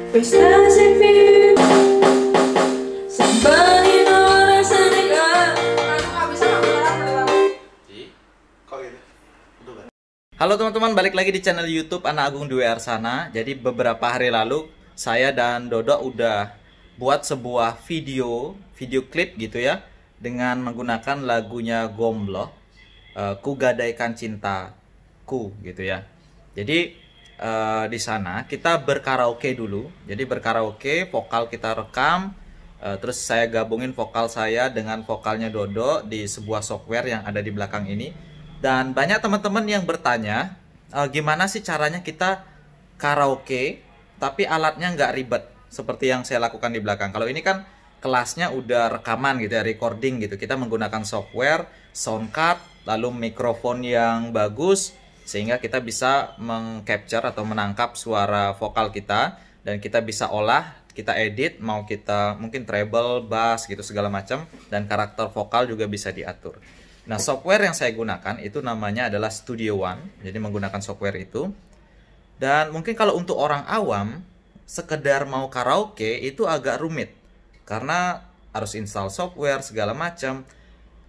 Prestasi Sampai orang sedekah. Halo teman-teman, balik lagi di channel YouTube Anak Agung Dwi Arsana. Jadi beberapa hari lalu saya dan Dodo udah buat sebuah video klip gitu ya, dengan menggunakan lagunya Gombloh, Ku Gadaikan Cintaku gitu ya. Jadi di sana kita berkaraoke dulu. Jadi berkaraoke, vokal kita rekam, terus saya gabungin vokal saya dengan vokalnya Dodo di sebuah software yang ada di belakang ini. Dan banyak teman-teman yang bertanya, gimana sih caranya kita karaoke tapi alatnya nggak ribet seperti yang saya lakukan di belakang. Kalau ini kan kelasnya udah rekaman gitu ya, recording gitu. Kita menggunakan software, sound card, lalu mikrofon yang bagus, sehingga kita bisa mengcapture atau menangkap suara vokal kita, dan kita bisa olah, kita edit, mau kita mungkin treble, bass gitu segala macam, dan karakter vokal juga bisa diatur. Nah, software yang saya gunakan itu namanya adalah Studio One, jadi menggunakan software itu. Dan mungkin kalau untuk orang awam, sekedar mau karaoke itu agak rumit, karena harus install software segala macam.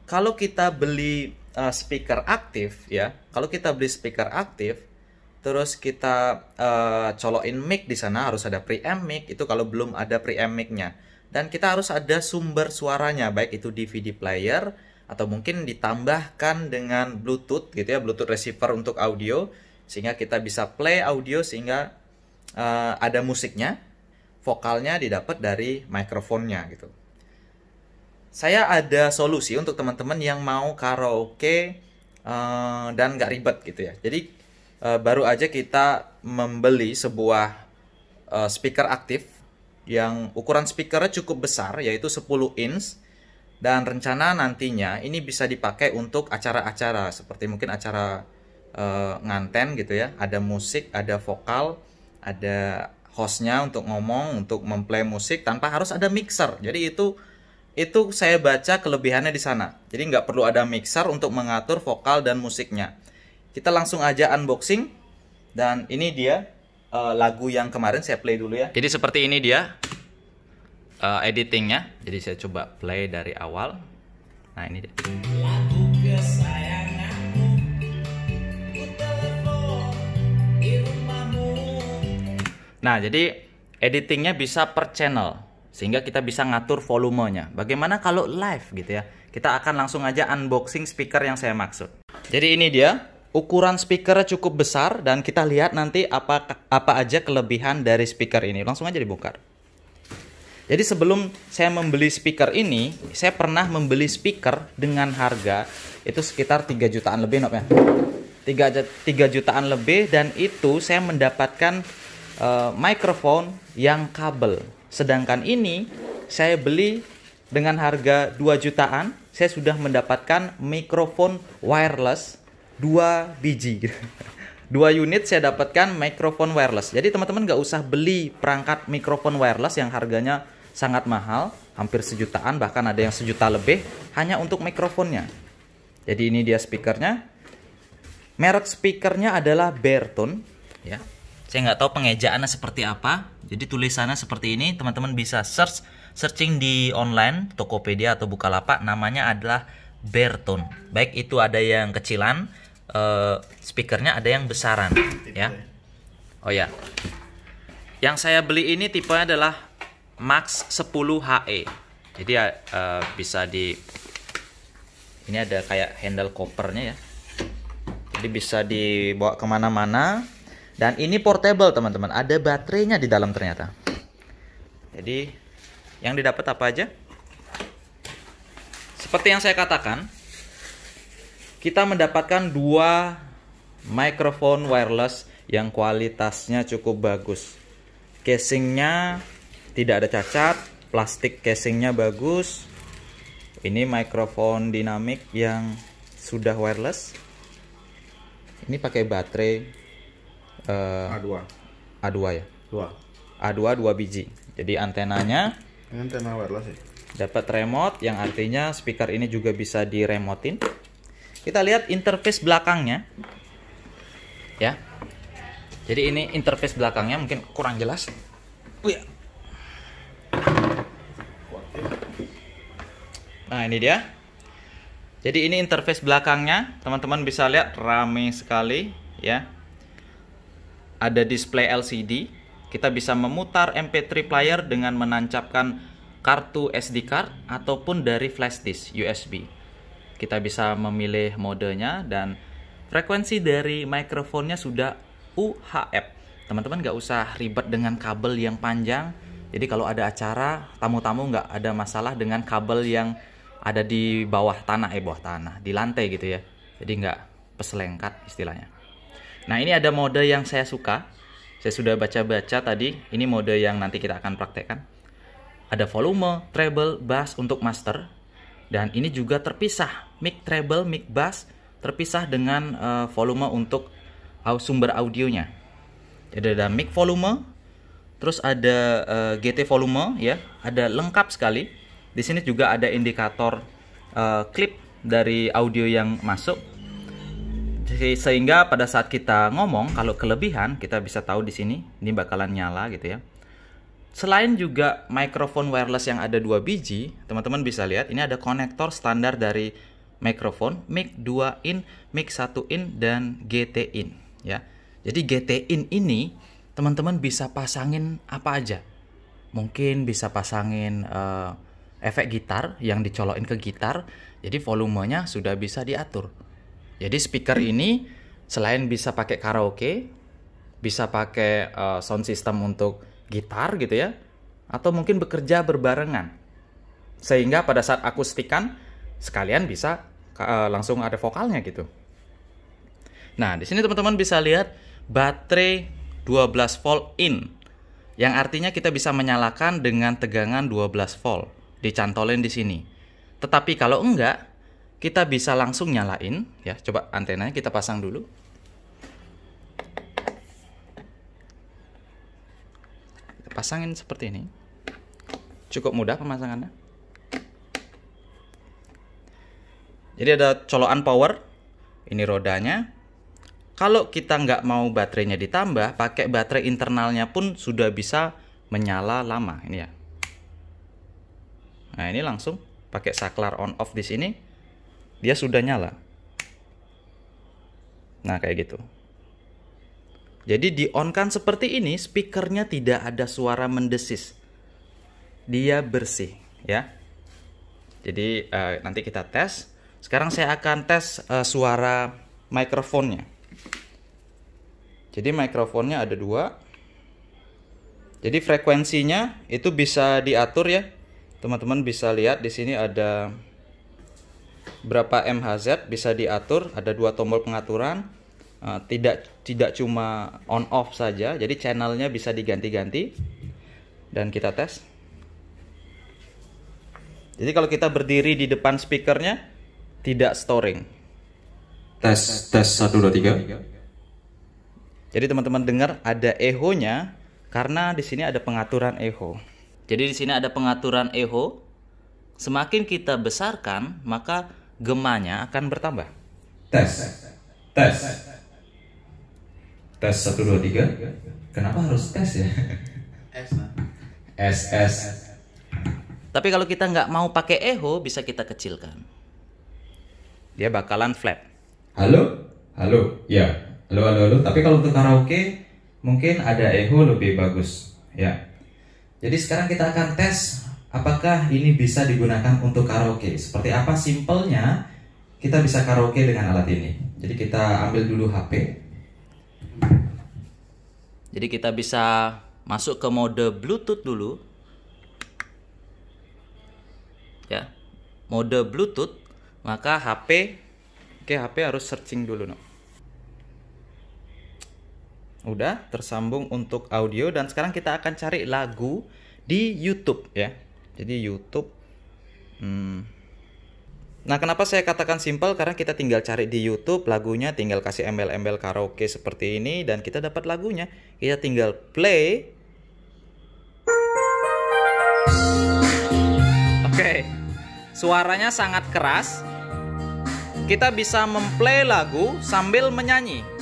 Kalau kita beli speaker aktif ya, kalau kita beli speaker aktif, terus kita colokin mic di sana, harus ada preamp mic itu kalau belum ada preamp mic-nya, dan kita harus ada sumber suaranya, baik itu DVD player atau mungkin ditambahkan dengan Bluetooth gitu ya, Bluetooth receiver untuk audio, sehingga kita bisa play audio sehingga ada musiknya, vokalnya didapat dari mikrofonnya gitu. Saya ada solusi untuk teman-teman yang mau karaoke dan nggak ribet gitu ya. Jadi baru aja kita membeli sebuah speaker aktif yang ukuran speakernya cukup besar, yaitu 10 inch. Dan rencana nantinya ini bisa dipakai untuk acara-acara seperti mungkin acara nganten gitu ya. Ada musik, ada vokal, ada hostnya untuk ngomong, untuk memplay musik tanpa harus ada mixer. Jadi itu saya baca kelebihannya di sana. Jadi nggak perlu ada mixer untuk mengatur vokal dan musiknya. Kita langsung aja unboxing. Dan ini dia lagu yang kemarin saya play dulu ya. Jadi seperti ini dia editingnya. Jadi saya coba play dari awal. Nah, ini dia. Lagu kesayanganmu, ku telepon di rumahmu. Nah, jadi editingnya bisa per channel, sehingga kita bisa ngatur volumenya. Bagaimana kalau live gitu ya? Kita akan langsung aja unboxing speaker yang saya maksud. Jadi ini dia, ukuran speakernya cukup besar, dan kita lihat nanti apa aja kelebihan dari speaker ini. Langsung aja dibongkar. Jadi sebelum saya membeli speaker ini, saya pernah membeli speaker dengan harga itu sekitar 3 jutaan lebih, Nob ya. 3 jutaan lebih, dan itu saya mendapatkan mikrofon yang kabel. Sedangkan ini saya beli dengan harga 2 jutaan, saya sudah mendapatkan mikrofon wireless 2 biji. 2 unit saya dapatkan mikrofon wireless. Jadi teman-teman nggak usah beli perangkat mikrofon wireless yang harganya sangat mahal, hampir sejutaan, bahkan ada yang 1 juta lebih, hanya untuk mikrofonnya. Jadi ini dia speakernya. Merek speakernya adalah Baretone ya. Saya nggak tahu pengejaannya seperti apa. Jadi tulisannya seperti ini. Teman-teman bisa searching di online, Tokopedia atau Bukalapak, namanya adalah Baretone. Baik itu ada yang kecilan, speakernya ada yang besaran ya. Oh ya. Yang saya beli ini tipenya adalah Max 10 HE. Jadi bisa ini ada kayak handle kopernya ya. Jadi bisa dibawa kemana-mana. Dan ini portable teman-teman. Ada baterainya di dalam ternyata. Jadi yang didapat apa aja? Seperti yang saya katakan, kita mendapatkan 2 mikrofon wireless yang kualitasnya cukup bagus. Casingnya tidak ada cacat, plastik casingnya bagus. Ini mikrofon dinamik yang sudah wireless. Ini pakai baterai A2 ya? A2 2 biji. Jadi antenanya, ini antena wireless ya. Dapat remote, yang artinya speaker ini juga bisa diremotin. Kita lihat interface belakangnya ya. Jadi ini interface belakangnya, mungkin kurang jelas. Wih. Nah, ini dia. Jadi ini interface belakangnya, teman-teman bisa lihat rame sekali ya. Ada display LCD. Kita bisa memutar MP3 player dengan menancapkan kartu SD card ataupun dari flash disk USB. Kita bisa memilih modenya dan frekuensi dari mikrofonnya sudah UHF. Teman-teman nggak usah ribet dengan kabel yang panjang. Jadi kalau ada acara, tamu-tamu nggak ada masalah dengan kabel yang ada di bawah tanah, di lantai gitu ya. Jadi nggak peselengkat istilahnya. Nah, ini ada mode yang saya suka. Saya sudah baca-baca tadi. Ini mode yang nanti kita akan praktekkan. Ada volume, treble, bass untuk master. Dan ini juga terpisah. Mic treble, mic bass terpisah dengan volume untuk sumber audionya. Jadi ada mic volume, terus ada GT volume ya. Ada lengkap sekali. Di sini juga ada indikator klip dari audio yang masuk, sehingga pada saat kita ngomong kalau kelebihan kita bisa tahu di sini ini bakalan nyala gitu ya. Selain juga mikrofon wireless yang ada 2 biji, teman-teman bisa lihat ini ada konektor standar dari mikrofon, mic 2 in, mic 1 in dan GT in ya. Jadi GT in ini teman-teman bisa pasangin apa aja. Mungkin bisa pasangin efek gitar yang dicolokin ke gitar, jadi volumenya sudah bisa diatur. Jadi speaker ini selain bisa pakai karaoke, bisa pakai sound system untuk gitar gitu ya, atau mungkin bekerja berbarengan. Sehingga pada saat akustikan sekalian bisa langsung ada vokalnya gitu. Nah, di sini teman-teman bisa lihat baterai 12 volt in, yang artinya kita bisa menyalakan dengan tegangan 12 volt. Dicantolin di sini. Tetapi kalau enggak, kita bisa langsung nyalain ya. Coba antenanya kita pasang dulu. Kita pasangin seperti ini. Cukup mudah pemasangannya. Jadi ada colokan power. Ini rodanya. Kalau kita nggak mau baterainya ditambah, pakai baterai internalnya pun sudah bisa menyala lama. Ini ya. Nah, ini langsung pakai saklar on off di sini, dia sudah nyala. Nah, kayak gitu. Jadi di on kan seperti ini, speakernya tidak ada suara mendesis. Dia bersih, ya. Jadi nanti kita tes. Sekarang saya akan tes suara mikrofonnya. Jadi mikrofonnya ada 2. Jadi frekuensinya itu bisa diatur ya. Teman-teman bisa lihat di sini ada berapa MHz bisa diatur, ada 2 tombol pengaturan. Tidak cuma on off saja, jadi channelnya bisa diganti-ganti. Dan kita tes. Jadi kalau kita berdiri di depan speakernya tidak storing. Tes 1 2 3. Jadi teman-teman dengar ada echo-nya karena di sini ada pengaturan echo. Jadi di sini ada pengaturan echo. Semakin kita besarkan, maka gemanya akan bertambah. Tes 1 2 3. Kenapa harus tes ya? S. Tapi kalau kita nggak mau pakai echo, bisa kita kecilkan. Dia bakalan flat. Halo? Ya. Halo. Tapi kalau untuk karaoke mungkin ada echo lebih bagus, ya. Jadi sekarang kita akan tes apakah ini bisa digunakan untuk karaoke. Seperti apa simpelnya kita bisa karaoke dengan alat ini. Jadi kita ambil dulu HP. Jadi kita bisa masuk ke mode Bluetooth dulu. Ya. Mode Bluetooth, maka HP harus searching dulu, no. Udah tersambung untuk audio dan sekarang kita akan cari lagu di YouTube ya. Jadi YouTube. Nah, kenapa saya katakan simple? Karena kita tinggal cari di YouTube lagunya, tinggal kasih embel-embel karaoke seperti ini dan kita dapat lagunya. Kita tinggal play. Oke. Suaranya sangat keras. Kita bisa memplay lagu sambil menyanyi.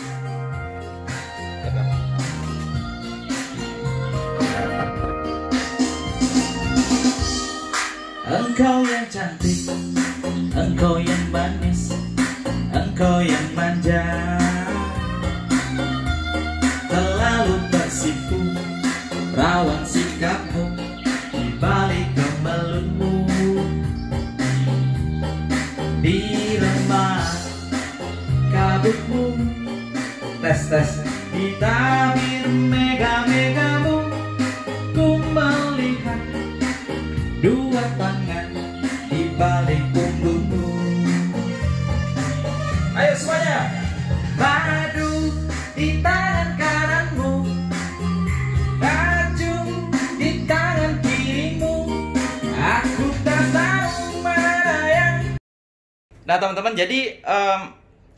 Engkau yang cantik, engkau yang manis, engkau yang manja, terlalu tersipu rawan sikapmu di balik kemelutmu, di remah kabutmu, tes di tabir mega-megamu, ku melihat dua tangan di balik punggungmu. Ayo semuanya. Madu di tangan kananmu, racun di tangan kirimu, aku tak tahu mana yang. Nah teman-teman, jadi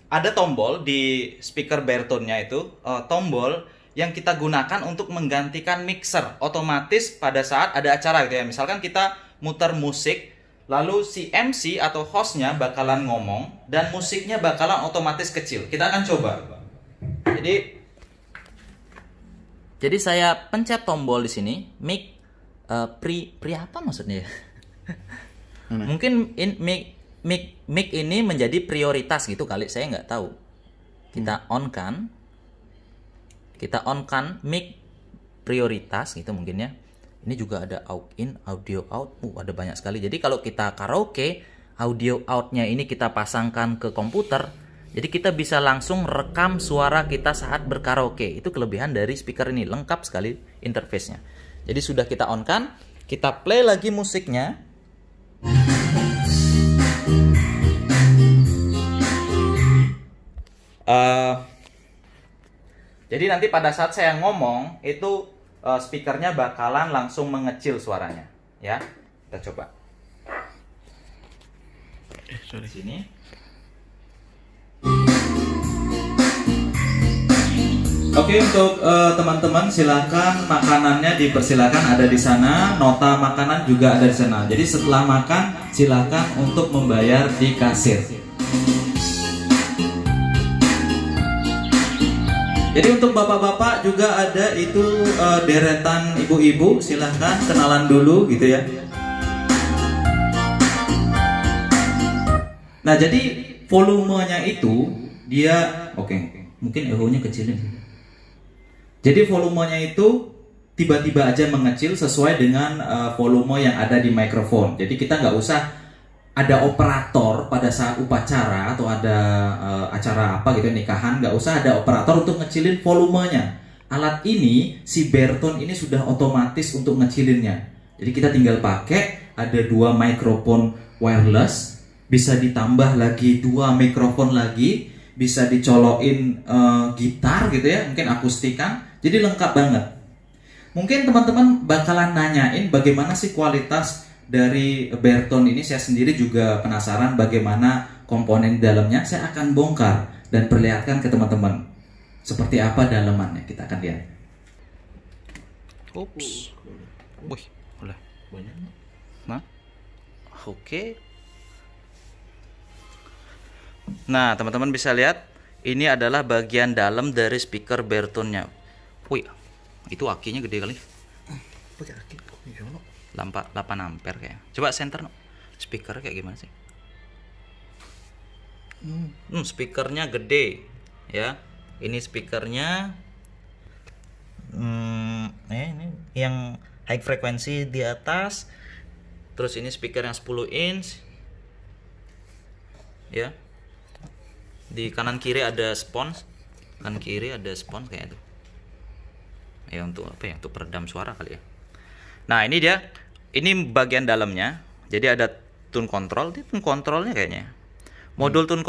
ada tombol di speaker baritone-nya itu, tombol yang kita gunakan untuk menggantikan mixer otomatis pada saat ada acara gitu ya. Misalkan kita muter musik, lalu si MC atau hostnya bakalan ngomong dan musiknya bakalan otomatis kecil. Kita akan coba. Jadi saya pencet tombol di sini, mic pre apa maksudnya? Mungkin mic ini menjadi prioritas gitu kali, saya nggak tahu. Kita on kan mic prioritas gitu mungkin ya. Ini juga ada out in, audio out, ada banyak sekali. Jadi kalau kita karaoke, audio outnya ini kita pasangkan ke komputer, jadi kita bisa langsung rekam suara kita saat berkaraoke. Itu kelebihan dari speaker ini, lengkap sekali interface-nya. Jadi sudah kita on kan, kita play lagi musiknya. Jadi nanti pada saat saya ngomong itu speakernya bakalan langsung mengecil suaranya, ya. Kita coba. Sini. Oke, untuk teman-teman silakan makanannya dipersilakan ada di sana, nota makanan juga ada di sana. Jadi setelah makan silakan untuk membayar di kasir. Jadi untuk bapak-bapak juga ada itu deretan ibu-ibu, silahkan kenalan dulu gitu ya. Nah jadi volumenya itu dia mungkin echo-nya kecilin. Jadi volumenya itu tiba-tiba aja mengecil sesuai dengan volume yang ada di mikrofon. Jadi kita nggak usah ada operator pada saat upacara atau ada acara apa gitu, nikahan, nggak usah ada operator untuk ngecilin volumenya. Alat ini, si baritone ini sudah otomatis untuk ngecilinnya. Jadi kita tinggal pakai, ada 2 mikrofon wireless, bisa ditambah lagi 2 mikrofon lagi, bisa dicolokin gitar gitu ya, mungkin akustikan. Jadi lengkap banget. Mungkin teman-teman bakalan nanyain bagaimana sih kualitas dari baritone ini. Saya sendiri juga penasaran bagaimana komponen di dalamnya. Saya akan bongkar dan perlihatkan ke teman-teman seperti apa dalamannya. Kita akan lihat. Ups. Wih, boleh. Nah, oke. Nah, teman-teman bisa lihat ini adalah bagian dalam dari speaker baritone-nya. Wih, itu akinya gede kali. 8 ampere kayak. Coba center no. Speaker kayak gimana sih? Speakernya gede ya. Ini speakernya ini yang high frequency di atas. Terus ini speaker yang 10 inch. Ya. Di kanan kiri ada spons. Kanan kiri ada spons kayak itu. Ya untuk apa ya? Untuk peredam suara kali ya. Nah, ini dia. Ini bagian dalamnya. Jadi ada tune control, ini tune controlnya kayaknya. Modul tune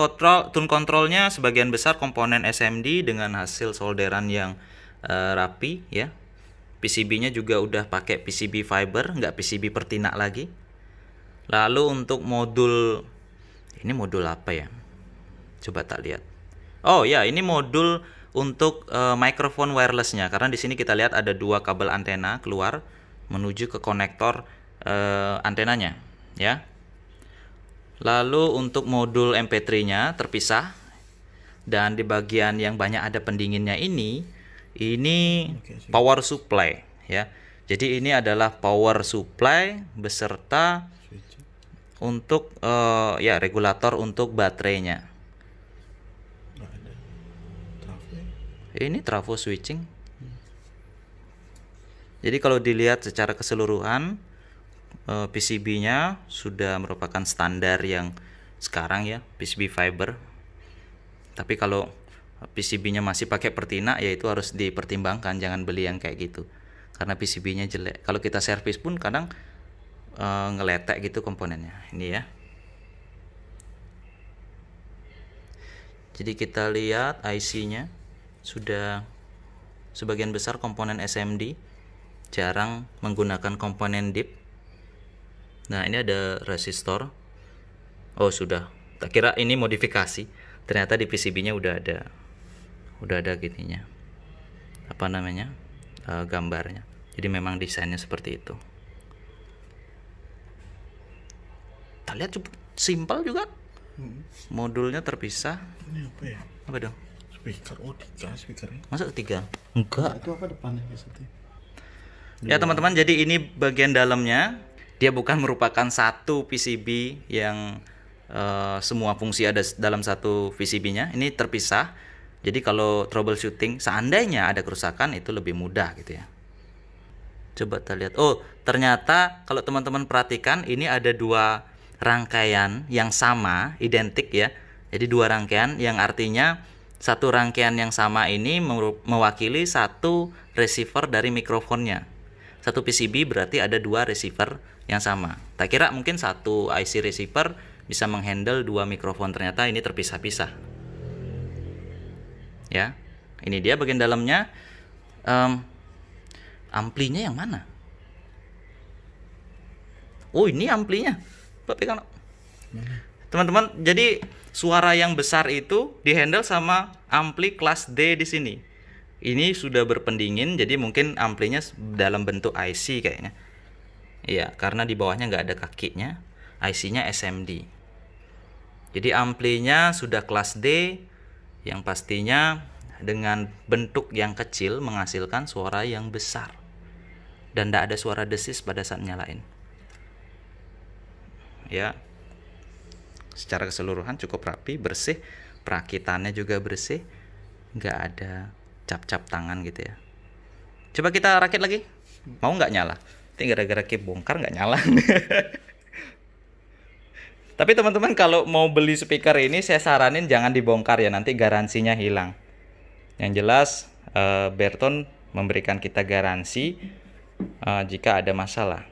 controlnya sebagian besar komponen SMD dengan hasil solderan yang rapi ya. PCB-nya juga udah pakai PCB fiber, nggak PCB pertinak lagi. Lalu untuk modul, ini modul apa ya? Coba tak lihat. Oh ya, ini modul untuk microphone wirelessnya. Karena di sini kita lihat ada 2 kabel antena keluar menuju ke konektor antenanya ya. Lalu untuk modul MP3-nya terpisah, dan di bagian yang banyak ada pendinginnya ini power supply ya. Jadi ini adalah power supply beserta untuk ya regulator untuk baterainya. Nggak ada trafo. Ini trafo switching. Jadi kalau dilihat secara keseluruhan PCB-nya sudah merupakan standar yang sekarang ya, PCB fiber. Tapi kalau PCB-nya masih pakai pertina, ya itu harus dipertimbangkan, jangan beli yang kayak gitu. Karena PCB-nya jelek. Kalau kita servis pun kadang ngeletek gitu komponennya. Ini ya. Jadi kita lihat IC-nya sudah sebagian besar komponen SMD, jarang menggunakan komponen DIP. Nah, ini ada resistor. Oh, sudah. Tak kira ini modifikasi. Ternyata di PCB-nya udah ada gininya. Apa namanya? Gambarnya. Jadi memang desainnya seperti itu. Kita lihat cukup simpel juga. Modulnya terpisah. Ini apa ya? Apa dong? Speaker. Oh, 3 speakernya. Masa ketiga? Enggak. Itu apa depannya maksudnya? Ya teman-teman, jadi ini bagian dalamnya. Dia bukan merupakan satu PCB yang semua fungsi ada dalam satu PCB-nya. Ini terpisah. Jadi kalau troubleshooting, seandainya ada kerusakan, itu lebih mudah gitu ya. Coba kita lihat. Oh, ternyata kalau teman-teman perhatikan, ini ada dua rangkaian yang sama, identik ya. Jadi dua rangkaian yang artinya satu rangkaian yang sama ini mewakili satu receiver dari mikrofonnya. Satu PCB berarti ada dua receiver yang sama. Tak kira mungkin satu IC receiver bisa menghandle dua mikrofon, ternyata ini terpisah-pisah. Ya, ini dia bagian dalamnya. Amplinya yang mana? Oh, ini amplinya. Pegang. Teman-teman, jadi suara yang besar itu dihandle sama ampli kelas D di sini. Ini sudah berpendingin, jadi mungkin amplinya dalam bentuk IC kayaknya. Iya, karena di bawahnya nggak ada kakinya. IC-nya SMD. Jadi amplinya sudah kelas D, yang pastinya dengan bentuk yang kecil menghasilkan suara yang besar. Dan tidak ada suara desis pada saat nyalain. Ya, secara keseluruhan cukup rapi, bersih, perakitannya juga bersih, nggak ada cap-cap tangan gitu ya. Coba kita rakit lagi, mau nggak nyala? Tapi gara-gara bongkar nggak nyala. Tapi teman-teman kalau mau beli speaker ini, saya saranin jangan dibongkar ya, nanti garansinya hilang. Yang jelas Berton memberikan kita garansi jika ada masalah.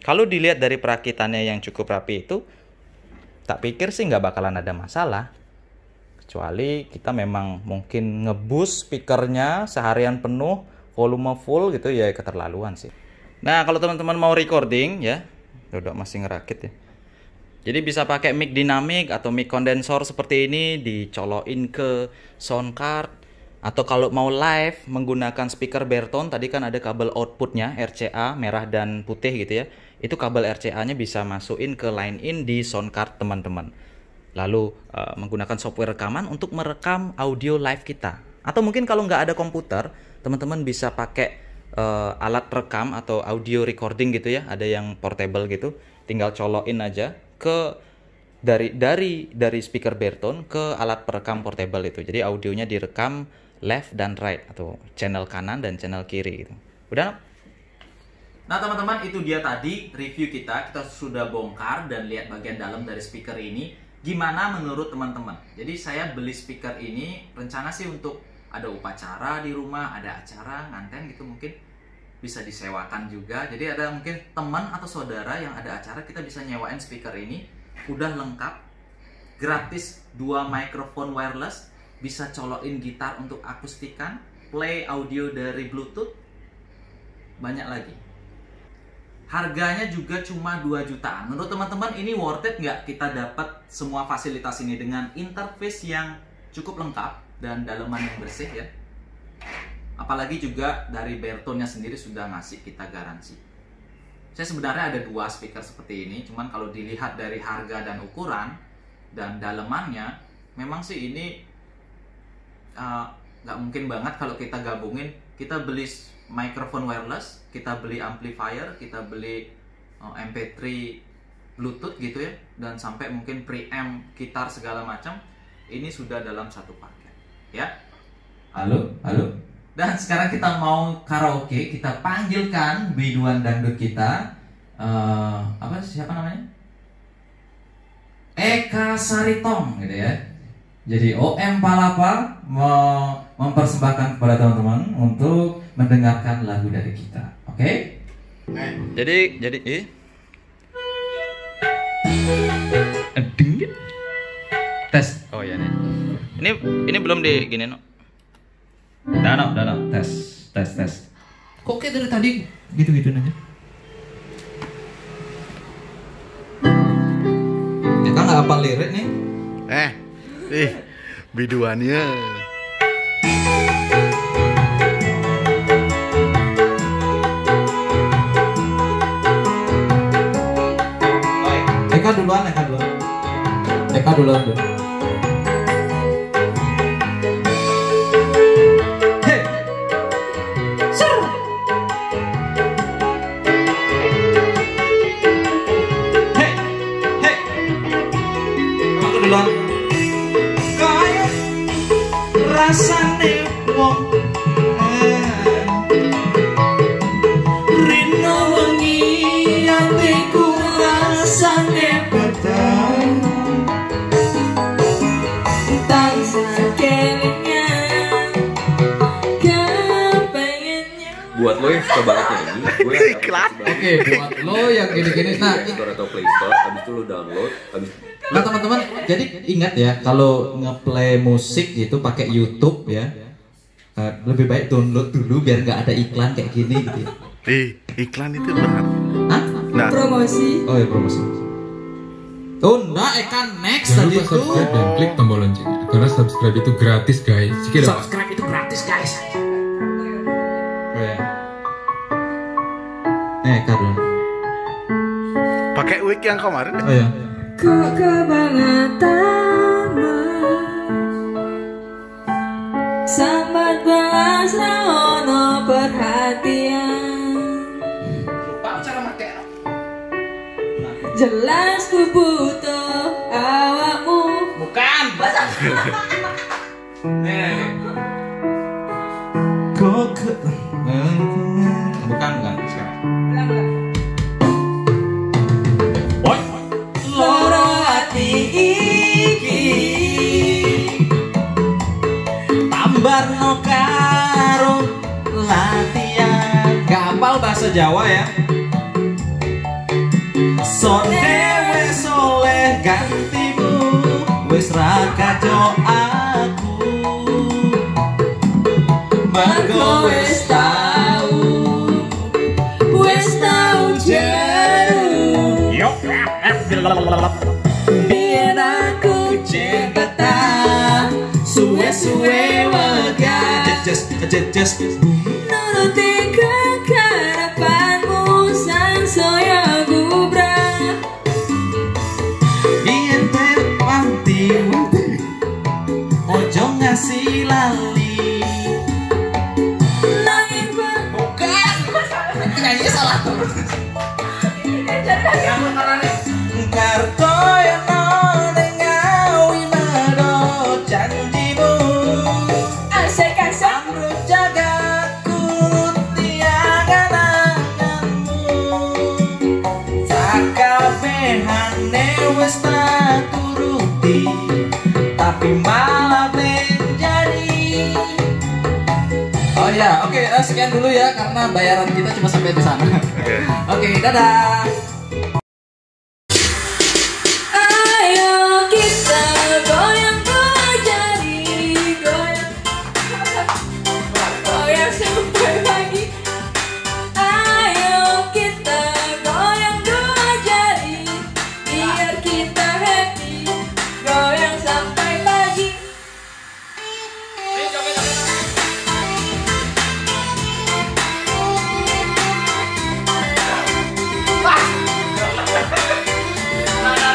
Kalau dilihat dari perakitannya yang cukup rapi itu, tak pikir sih nggak bakalan ada masalah. Kecuali kita memang mungkin ngebus speakernya seharian penuh, volume full gitu ya, keterlaluan sih. Nah, kalau teman-teman mau recording ya, Dodok masih ngerakit ya. Jadi bisa pakai mic dinamik atau mic kondensor seperti ini, dicolokin ke sound card. Atau kalau mau live menggunakan speaker Berton, tadi kan ada kabel outputnya RCA merah dan putih gitu ya. Itu kabel RCA-nya bisa masukin ke line in di sound card teman-teman. Lalu menggunakan software rekaman untuk merekam audio live kita. Atau mungkin kalau nggak ada komputer, teman-teman bisa pakai alat rekam atau audio recording gitu ya. Ada yang portable gitu, tinggal colokin aja ke dari speaker Berton ke alat perekam portable itu. Jadi audionya direkam left dan right atau channel kanan dan channel kiri gitu. Udah? Nah teman-teman, itu dia tadi review kita. Kita sudah bongkar dan lihat bagian dalam dari speaker ini. Gimana menurut teman-teman? Jadi saya beli speaker ini rencana sih untuk ada upacara di rumah, ada acara nganten gitu, mungkin bisa disewakan juga. Jadi ada mungkin teman atau saudara yang ada acara, kita bisa nyewain speaker ini. Udah lengkap, gratis 2 mikrofon wireless, bisa colokin gitar untuk akustikan, play audio dari Bluetooth, banyak lagi. Harganya juga cuma 2 jutaan. Menurut teman-teman ini worth it nggak kita dapat semua fasilitas ini dengan interface yang cukup lengkap dan daleman yang bersih ya. Apalagi juga dari Bertonnya sendiri sudah ngasih kita garansi. Saya sebenarnya ada 2 speaker seperti ini, cuman kalau dilihat dari harga dan ukuran dan dalemannya, memang sih ini nggak mungkin banget kalau kita gabungin. Kita beli microphone wireless, kita beli amplifier, kita beli MP3 Bluetooth gitu ya, dan sampai mungkin preamp, gitar segala macam, ini sudah dalam satu paket ya. Halo, halo. Dan sekarang kita mau karaoke, kita panggilkan biduan dangdut kita. Siapa namanya? Eka Saritong gitu ya. Jadi OM Palapa mau mempersembahkan kepada teman-teman untuk mendengarkan lagu dari kita. Oke? Jadi Tes. oh ya nih. Ini belum di gini no. Danau, tes. Kok kayak dari tadi gitu-gitu aja? Ya kan nggak hafal lirik nih. Biduannya. Eka duluan. Hey. Sur. Hey. Aku duluan. Kaya rasane wong rino wengi atiku rasane betah. Buat lo yang suka banget nyanyi, gue Iklan. Oke, buat lo yang gini-gini. Nah, Store atau Play Store, habis itu lo download, nah teman-teman, jadi ingat ya, kalau ngeplay musik gitu pakai YouTube ya, lebih baik download dulu biar nggak ada iklan kayak gini gitu. Iklan itu benar. Hah? Nah, Promosi. Oh ya promosi. Tunda Eka next Jangan tadi lupa tuh. subscribe dan klik tombol loncengnya karena subscribe itu gratis guys. Sikit dong. Subscribe itu gratis guys. Oh ya. Eka dulu. pakai wig yang kemarin. Oh ya. Kok kebangetan sambat balas ono perhatian. Jelas ku butuh awakmu. Bukan. Kok ke bukan sekarang. Loro ati iki tambarno karo latihan. Gampang bahasa Jawa ya. Sonde wis oleh gantimu, wis ra kaco aku. Mergo wis tau jeru. Biar aku cepetan, suwe-suwe wegah. Just Nuruti kekarepanmu sang soyo gubrah. biar terpanti, ojo ngasih lali. Nanging Bukan, nyanyi salah terus. Karto yang nengawi mado janjimu. asik Amrut jaga kuruti angan-anganmu. Sakabehane wis tak turuti, tapi malah menjadi. Oh ya, oke, sekian dulu ya karena bayaran kita cuma sampai di sana. Oke, dadah.